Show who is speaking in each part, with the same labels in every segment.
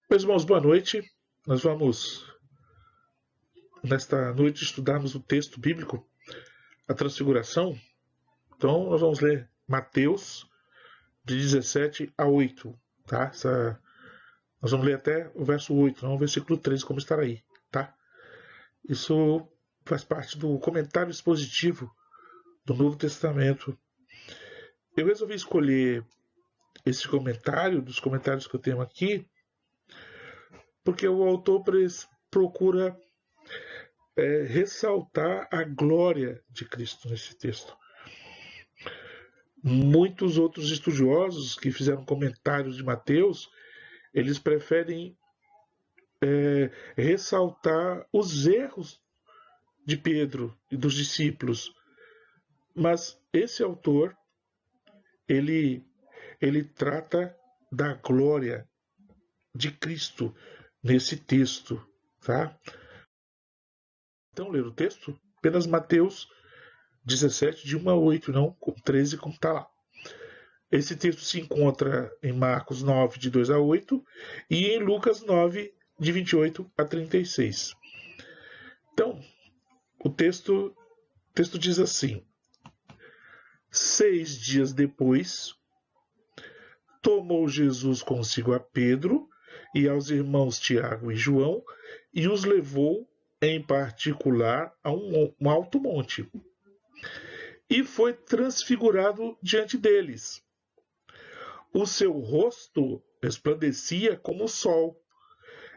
Speaker 1: Meus irmãos, boa noite. Nós vamos, nesta noite, estudarmos o texto bíblico, a Transfiguração. Então, nós vamos ler Mateus, de 17 a 8. Tá? Nós vamos ler até o verso 8, não o versículo 13, como estará aí. Tá? Isso faz parte do comentário expositivo do Novo Testamento. Eu resolvi escolher esse comentário, dos comentários que eu tenho aqui, porque o autor procura ressaltar a glória de Cristo nesse texto. Muitos outros estudiosos que fizeram comentários de Mateus, eles preferem ressaltar os erros de Pedro e dos discípulos. Mas esse autor, ele trata da glória de Cristo nesse texto, tá? Então, ler o texto? Apenas Mateus 17, de 1 a 8, não 13, como está lá. Esse texto se encontra em Marcos 9, de 2 a 8, e em Lucas 9, de 28 a 36. Então, o texto diz assim: 6 dias depois, tomou Jesus consigo a Pedro e aos irmãos Tiago e João e os levou em particular a um alto monte. E foi transfigurado diante deles. O seu rosto resplandecia como o sol,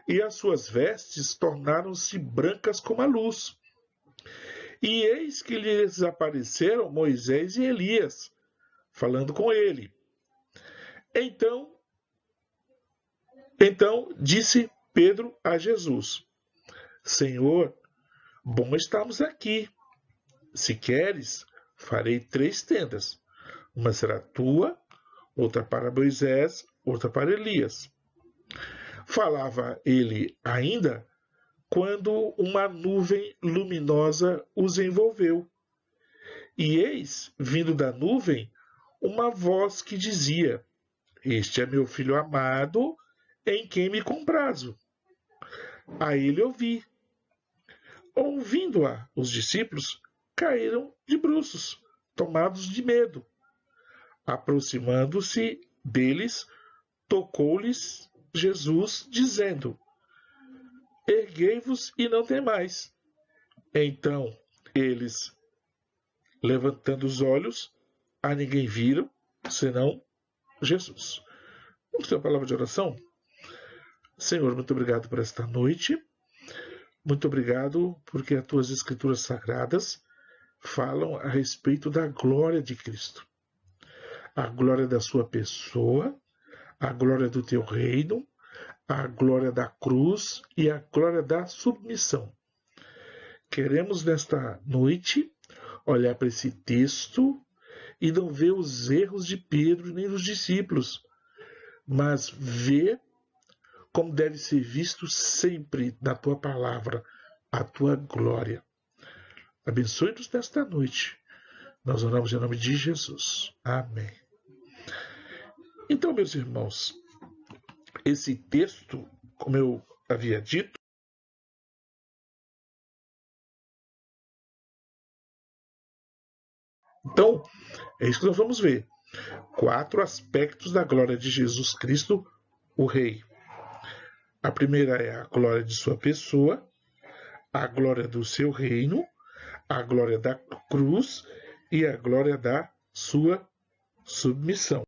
Speaker 1: e as suas vestes tornaram-se brancas como a luz. E eis que lhes apareceram Moisés e Elias, falando com ele. Então disse Pedro a Jesus: Senhor, bom estamos aqui. Se queres, farei 3 tendas. Uma será tua, outra para Moisés, outra para Elias. Falava ele ainda quando uma nuvem luminosa os envolveu. E eis, vindo da nuvem, uma voz que dizia: Este é meu filho amado, em quem me comprazo. A ele ouvi. Ouvindo-a, os discípulos caíram de bruços, tomados de medo. Aproximando-se deles, tocou-lhes Jesus, dizendo: Erguei-vos e não temais. Então eles, levantando os olhos, a ninguém viram, senão Jesus. Vamos ter uma palavra de oração? Senhor, muito obrigado por esta noite. Muito obrigado porque as tuas escrituras sagradas falam a respeito da glória de Cristo. A glória da sua pessoa, a glória do teu reino, a glória da cruz e a glória da submissão. Queremos nesta noite olhar para esse texto e não ver os erros de Pedro nem dos discípulos, mas ver como deve ser visto sempre na tua palavra, a tua glória. Abençoe-nos nesta noite. Nós oramos em nome de Jesus. Amém. Então, meus irmãos, esse texto, como eu havia dito, então, é isso que nós vamos ver. 4 aspectos da glória de Jesus Cristo, o Rei. A primeira é a glória de sua pessoa, a glória do seu reino, a glória da cruz e a glória da sua submissão.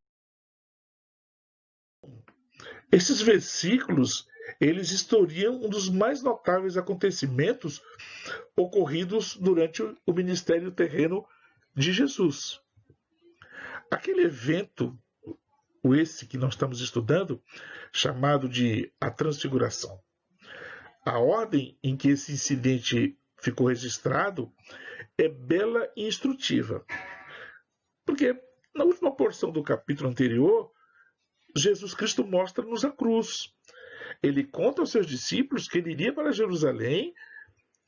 Speaker 1: Esses versículos, eles historiam um dos mais notáveis acontecimentos ocorridos durante o ministério terreno de Jesus. Aquele evento, esse que nós estamos estudando, chamado de a Transfiguração. A ordem em que esse incidente ficou registrado é bela e instrutiva. Porque na última porção do capítulo anterior, Jesus Cristo mostra-nos a cruz. Ele conta aos seus discípulos que ele iria para Jerusalém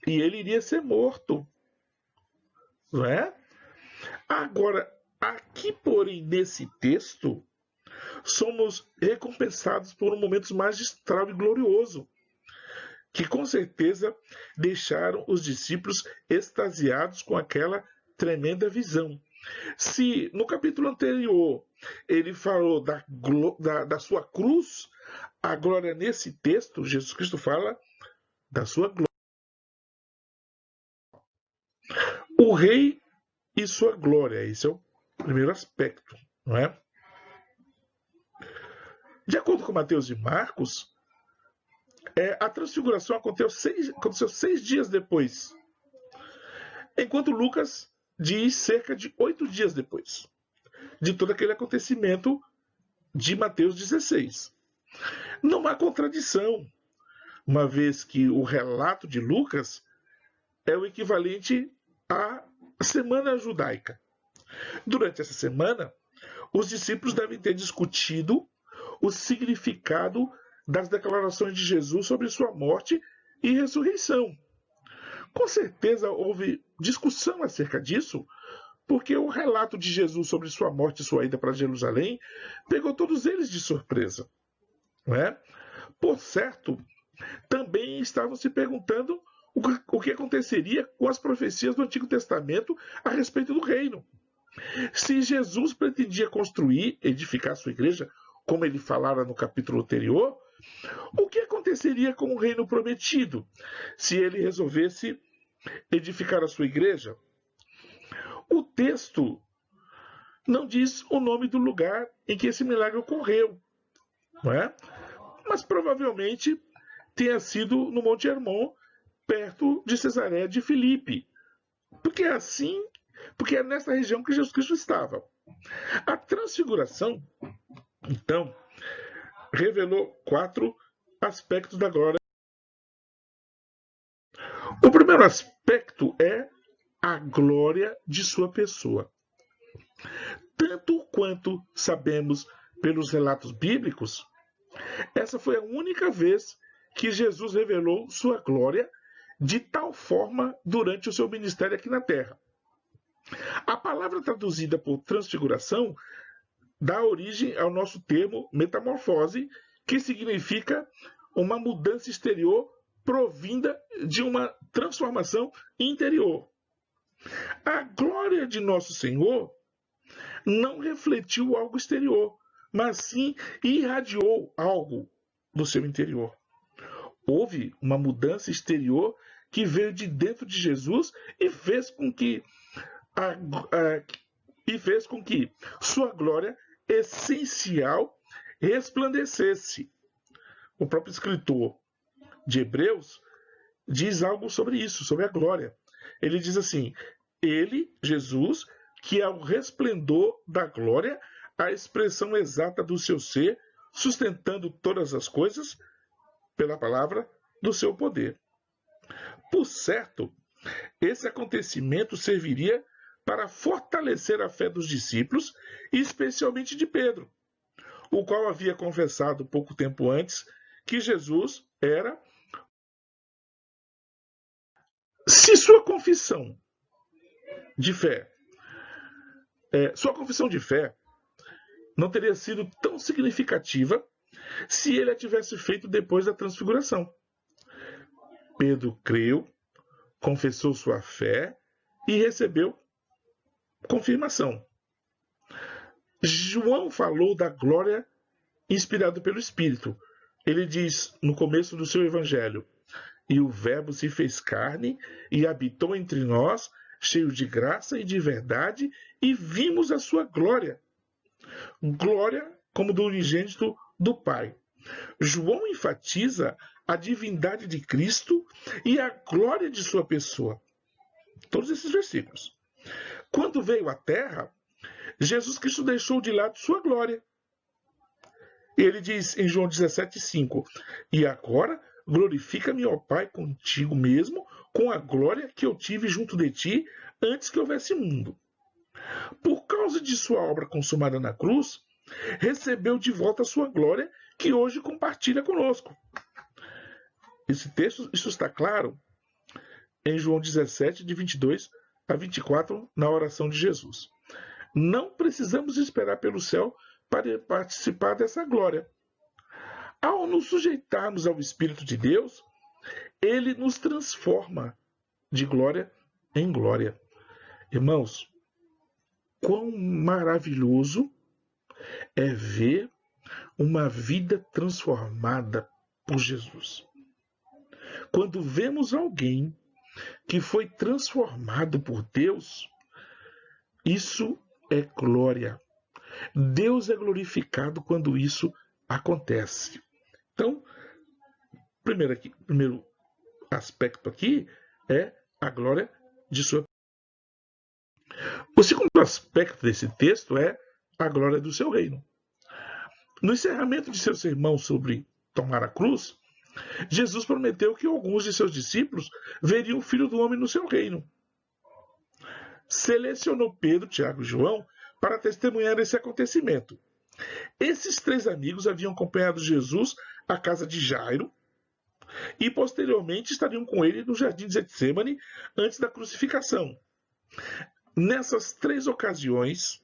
Speaker 1: e ele iria ser morto. Não é? Agora, aqui, porém, nesse texto, somos recompensados por um momento magistral e glorioso, que com certeza deixaram os discípulos extasiados com aquela tremenda visão. Se no capítulo anterior ele falou da sua cruz, a glória nesse texto, Jesus Cristo fala da sua glória. O rei e sua glória, esse é o primeiro aspecto, não é? De acordo com Mateus e Marcos, a transfiguração aconteceu 6 dias depois, enquanto Lucas diz cerca de 8 dias depois de todo aquele acontecimento de Mateus 16. Não há contradição, uma vez que o relato de Lucas é o equivalente à semana judaica. Durante essa semana, os discípulos devem ter discutido o significado das declarações de Jesus sobre sua morte e ressurreição. Com certeza houve discussão acerca disso, porque o relato de Jesus sobre sua morte e sua ida para Jerusalém pegou todos eles de surpresa, não é? Por certo, também estavam se perguntando o que aconteceria com as profecias do Antigo Testamento a respeito do reino. Se Jesus pretendia construir, edificar sua igreja, como ele falara no capítulo anterior, o que aconteceria com o reino prometido se ele resolvesse edificar a sua igreja? O texto não diz o nome do lugar em que esse milagre ocorreu, não é? Mas provavelmente tenha sido no Monte Hermon, perto de Cesareia de Filipe, porque é nessa região que Jesus Cristo estava. A transfiguração, então, revelou 4 aspectos da glória. O primeiro aspecto é a glória de sua pessoa. Tanto quanto sabemos pelos relatos bíblicos, essa foi a única vez que Jesus revelou sua glória de tal forma durante o seu ministério aqui na Terra. A palavra traduzida por transfiguração dá origem ao nosso termo metamorfose, que significa uma mudança exterior provinda de uma transformação interior. A glória de nosso Senhor não refletiu algo exterior, mas sim irradiou algo do seu interior. Houve uma mudança exterior que veio de dentro de Jesus e fez com que sua glória essencial resplandecesse. O próprio escritor de Hebreus diz algo sobre isso, sobre a glória. Ele diz assim: ele, Jesus, que é o resplendor da glória, a expressão exata do seu ser, sustentando todas as coisas pela palavra do seu poder. Por certo, esse acontecimento serviria para fortalecer a fé dos discípulos, especialmente de Pedro, o qual havia confessado pouco tempo antes que Jesus era. Se sua confissão de fé não teria sido tão significativa se ele a tivesse feito depois da transfiguração. Pedro creu, confessou sua fé e recebeu confirmação. João falou da glória inspirado pelo Espírito. Ele diz no começo do seu evangelho: e o Verbo se fez carne e habitou entre nós, cheio de graça e de verdade, e vimos a sua glória. Glória como do unigênito do Pai. João enfatiza a divindade de Cristo e a glória de sua pessoa. Todos esses versículos. Quando veio à Terra, Jesus Cristo deixou de lado sua glória. Ele diz em João 17,5: e agora glorifica-me, ó Pai, contigo mesmo, com a glória que eu tive junto de ti antes que houvesse mundo. Por causa de sua obra consumada na cruz, recebeu de volta a sua glória, que hoje compartilha conosco. Esse texto, isso está claro em João 17, de 22 a 24, na oração de Jesus. Não precisamos esperar pelo céu para participar dessa glória. Ao nos sujeitarmos ao Espírito de Deus, ele nos transforma de glória em glória. Irmãos, quão maravilhoso é ver uma vida transformada por Jesus. Quando vemos alguém que foi transformado por Deus, isso é glória. Deus é glorificado quando isso acontece. Então, primeiro aspecto aqui é a glória de sua. O segundo aspecto desse texto é a glória do seu reino. No encerramento de seu sermão sobre tomar a cruz, Jesus prometeu que alguns de seus discípulos veriam o Filho do Homem no seu reino. Selecionou Pedro, Tiago e João para testemunhar esse acontecimento. Esses 3 amigos haviam acompanhado Jesus à casa de Jairo e posteriormente estariam com ele no jardim de Getsêmani antes da crucificação. Nessas 3 ocasiões,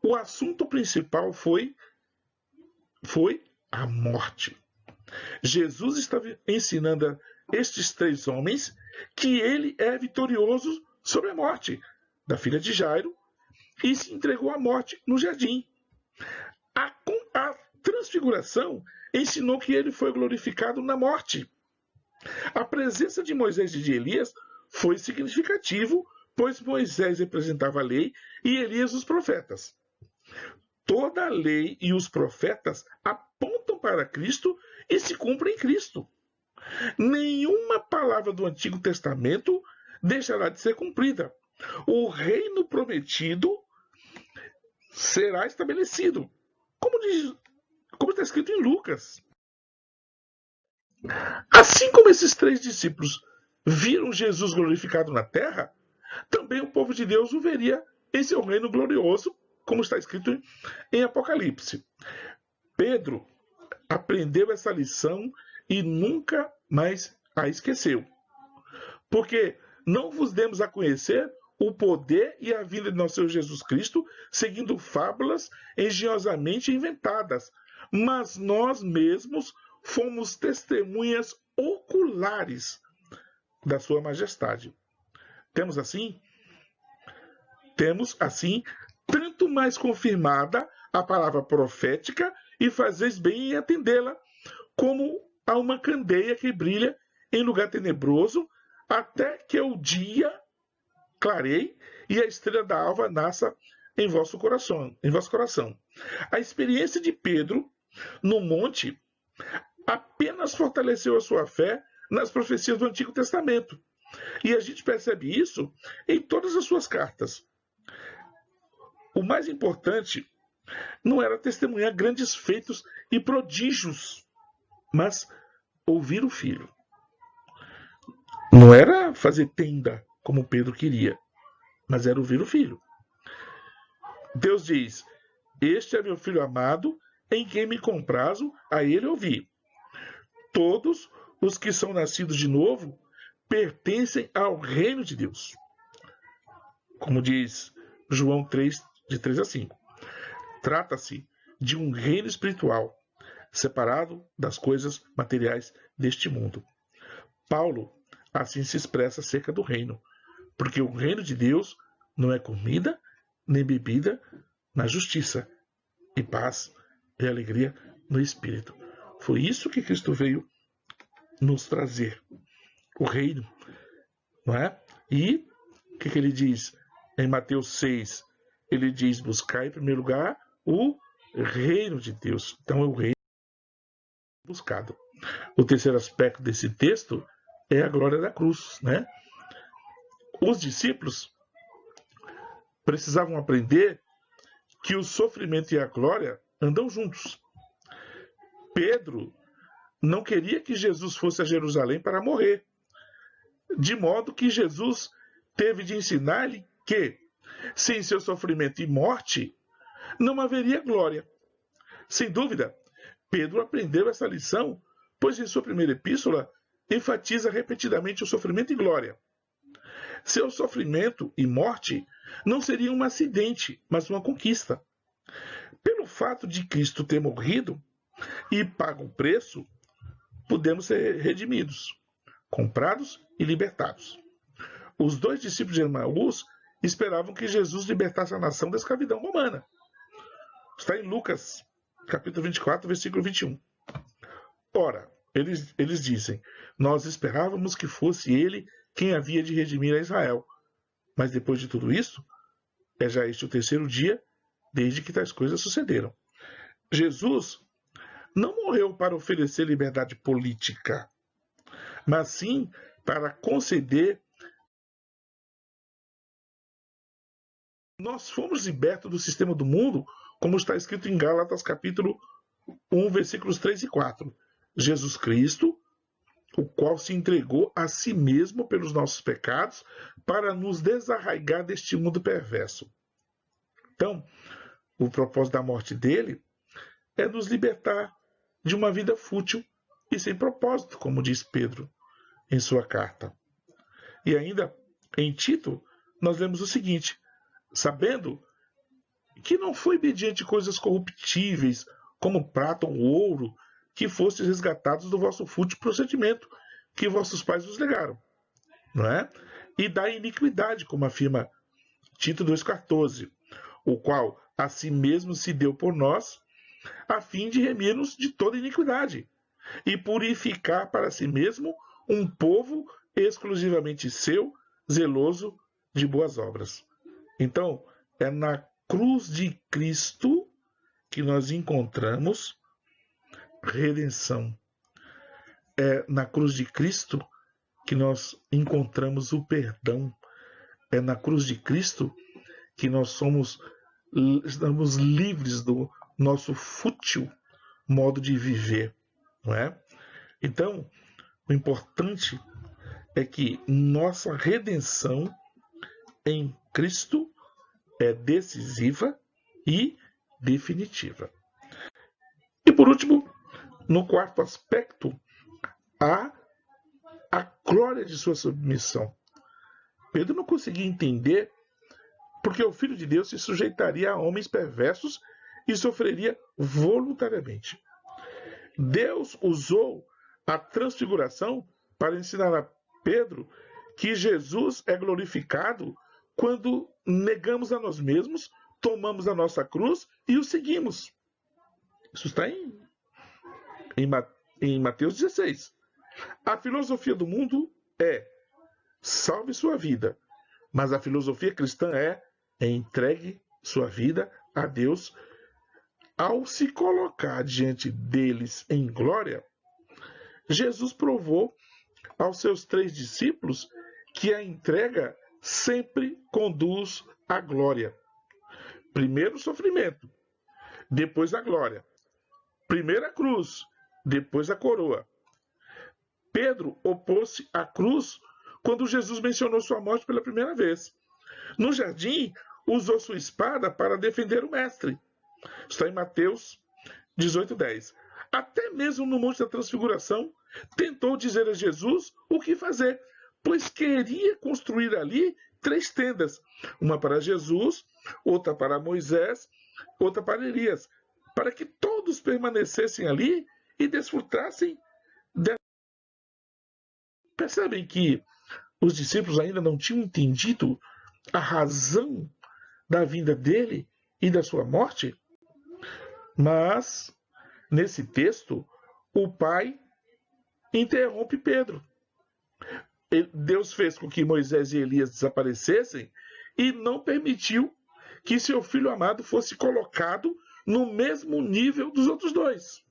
Speaker 1: o assunto principal foi a morte. Jesus estava ensinando a estes 3 homens que ele é vitorioso sobre a morte da filha de Jairo e se entregou à morte no jardim. A transfiguração ensinou que ele foi glorificado na morte. A presença de Moisés e de Elias foi significativo, pois Moisés representava a lei e Elias os profetas. Toda a lei e os profetas apontam para Cristo e se cumprem em Cristo. Nenhuma palavra do Antigo Testamento deixará de ser cumprida. O reino prometido será estabelecido, como está escrito em Lucas. Assim como esses 3 discípulos viram Jesus glorificado na terra, também o povo de Deus o veria em seu reino glorioso, como está escrito em Apocalipse. Pedro aprendeu essa lição e nunca mais a esqueceu. Porque não vos demos a conhecer o poder e a vinda de nosso Senhor Jesus Cristo, seguindo fábulas engenhosamente inventadas, mas nós mesmos fomos testemunhas oculares da sua majestade. Temos assim, tanto mais confirmada a palavra profética, e fazeis bem em atendê-la, como a uma candeia que brilha em lugar tenebroso, até que o dia clareie e a estrela da alva nasça em vosso coração. A experiência de Pedro no monte apenas fortaleceu a sua fé nas profecias do Antigo Testamento. E a gente percebe isso em todas as suas cartas. O mais importante não era testemunhar grandes feitos e prodígios, mas ouvir o Filho. Não era fazer tenda, como Pedro queria, mas era ouvir o Filho. Deus diz: este é meu Filho amado, em quem me comprazo, a ele ouvi. Todos os que são nascidos de novo pertencem ao reino de Deus. Como diz João 3, de 3 a 5. Trata-se de um reino espiritual, separado das coisas materiais deste mundo. Paulo assim se expressa acerca do reino, porque o reino de Deus não é comida nem bebida, na justiça e paz e alegria no Espírito. Foi isso que Cristo veio nos trazer, o reino, não é? E o que ele diz em Mateus 6? Ele diz: buscar em primeiro lugar o reino de Deus. Então é o reino buscado. O terceiro aspecto desse texto é a glória da cruz, né? Os discípulos precisavam aprender que o sofrimento e a glória andam juntos. Pedro não queria que Jesus fosse a Jerusalém para morrer, de modo que Jesus teve de ensinar-lhe que, sem seu sofrimento e morte, não haveria glória. Sem dúvida, Pedro aprendeu essa lição, pois em sua primeira epístola enfatiza repetidamente o sofrimento e glória. Seu sofrimento e morte não seriam um acidente, mas uma conquista. Pelo fato de Cristo ter morrido e pago o preço, podemos ser redimidos, comprados e libertados. Os 2 discípulos de Emaús esperavam que Jesus libertasse a nação da escravidão romana. Está em Lucas, capítulo 24, versículo 21. Ora, eles dizem, nós esperávamos que fosse ele quem havia de redimir a Israel. Mas depois de tudo isso, é já este o 3º dia desde que tais coisas sucederam. Jesus não morreu para oferecer liberdade política, mas sim para conceder. Nós fomos libertos do sistema do mundo, como está escrito em Gálatas capítulo 1, versículos 3 e 4. Jesus Cristo, o qual se entregou a si mesmo pelos nossos pecados, para nos desarraigar deste mundo perverso. Então, o propósito da morte dele é nos libertar de uma vida fútil e sem propósito, como diz Pedro em sua carta. E ainda, em Tito, nós lemos o seguinte: sabendo que não foi mediante coisas corruptíveis, como prata ou ouro, que fostes resgatados do vosso fútil procedimento que vossos pais vos legaram, não é? E da iniquidade, como afirma Tito 2,14, o qual a si mesmo se deu por nós, a fim de remir-nos de toda iniquidade, e purificar para si mesmo um povo exclusivamente seu, zeloso de boas obras. Então, é na cruz de Cristo que nós encontramos redenção. É na cruz de Cristo que nós encontramos o perdão. É na cruz de Cristo que nós estamos livres do nosso fútil modo de viver, não é? Então, o importante é que nossa redenção em Cristo é decisiva e definitiva. E por último, no 4º aspecto, há a glória de sua submissão. Pedro não conseguia entender porque o Filho de Deus se sujeitaria a homens perversos e sofreria voluntariamente. Deus usou a transfiguração para ensinar a Pedro que Jesus é glorificado quando negamos a nós mesmos, tomamos a nossa cruz e o seguimos. Isso está em Mateus 16. A filosofia do mundo é salve sua vida, mas a filosofia cristã é entregue sua vida a Deus. Ao se colocar diante deles em glória, Jesus provou aos seus 3 discípulos que a entrega sempre conduz à glória. Primeiro o sofrimento, depois a glória. Primeiro a cruz, depois a coroa. Pedro opôs-se à cruz quando Jesus mencionou sua morte pela primeira vez. No jardim, usou sua espada para defender o mestre. Está em Mateus 18:10. Até mesmo no Monte da Transfiguração, tentou dizer a Jesus o que fazer, pois queria construir ali 3 tendas, uma para Jesus, outra para Moisés, outra para Elias, para que todos permanecessem ali e desfrutassem dessa. Percebem que os discípulos ainda não tinham entendido a razão da vinda dele e da sua morte? Mas, nesse texto, o Pai interrompe Pedro. Deus fez com que Moisés e Elias desaparecessem e não permitiu que seu filho amado fosse colocado no mesmo nível dos outros 2.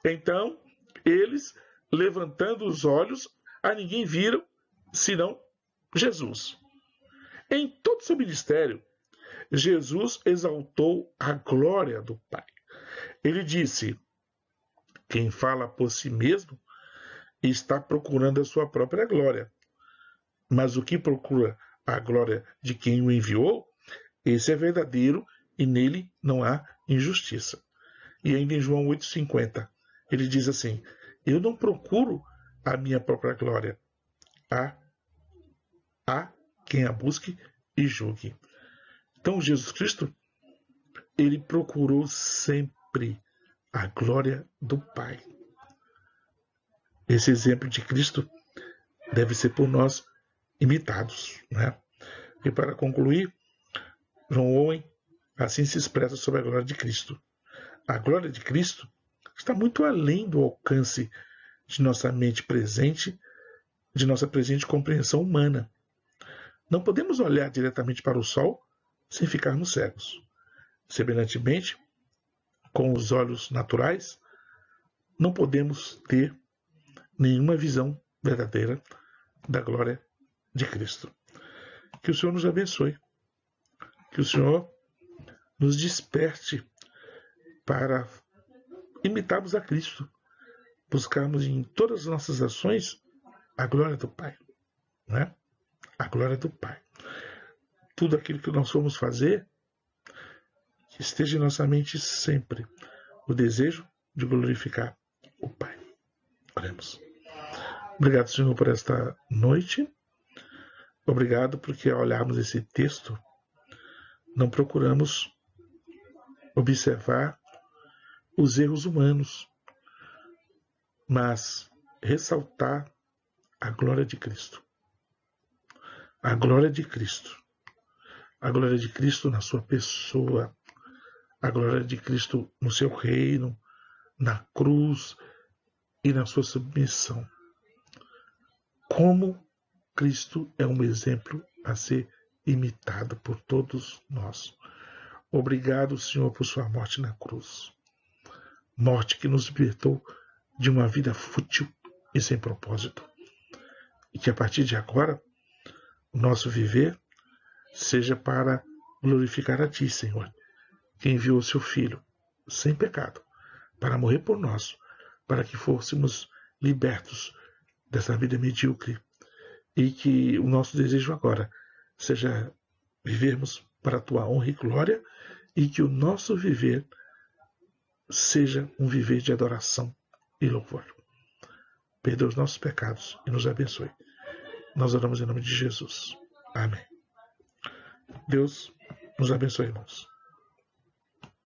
Speaker 1: Então, eles, levantando os olhos, a ninguém viram, senão Jesus. Em todo seu ministério, Jesus exaltou a glória do Pai. Ele disse: quem fala por si mesmo está procurando a sua própria glória. Mas o que procura a glória de quem o enviou, esse é verdadeiro e nele não há injustiça. E ainda em João 8,50, ele diz assim: eu não procuro a minha própria glória. Há quem a busque e julgue. Então Jesus Cristo ele procurou sempre a glória do Pai. Esse exemplo de Cristo deve ser por nós imitados, né? E para concluir, John Owen assim se expressa sobre a glória de Cristo. A glória de Cristo está muito além do alcance de nossa mente presente, de nossa presente compreensão humana. Não podemos olhar diretamente para o sol sem ficarmos cegos. Semelhantemente, com os olhos naturais, não podemos ter nenhuma visão verdadeira da glória de Cristo. Que o Senhor nos abençoe. Que o Senhor nos desperte para imitarmos a Cristo. Buscarmos em todas as nossas ações a glória do Pai. Né? A glória do Pai. Tudo aquilo que nós formos fazer, que esteja em nossa mente sempre o desejo de glorificar o Pai. Oremos. Obrigado, Senhor, por esta noite. Obrigado porque ao olharmos esse texto, não procuramos observar os erros humanos, mas ressaltar a glória de Cristo. A glória de Cristo. A glória de Cristo na sua pessoa. A glória de Cristo no seu reino, na cruz e na sua submissão. Como Cristo é um exemplo a ser imitado por todos nós. Obrigado, Senhor, por sua morte na cruz. Morte que nos libertou de uma vida fútil e sem propósito. E que a partir de agora, o nosso viver seja para glorificar a Ti, Senhor, que enviou o Seu Filho, sem pecado, para morrer por nós, para que fôssemos libertos dessa vida medíocre. E que o nosso desejo agora seja vivermos para a Tua honra e glória, e que o nosso viver seja um viver de adoração e louvor. Perdoa os nossos pecados e nos abençoe. Nós oramos em nome de Jesus. Amém. Deus nos abençoe, irmãos.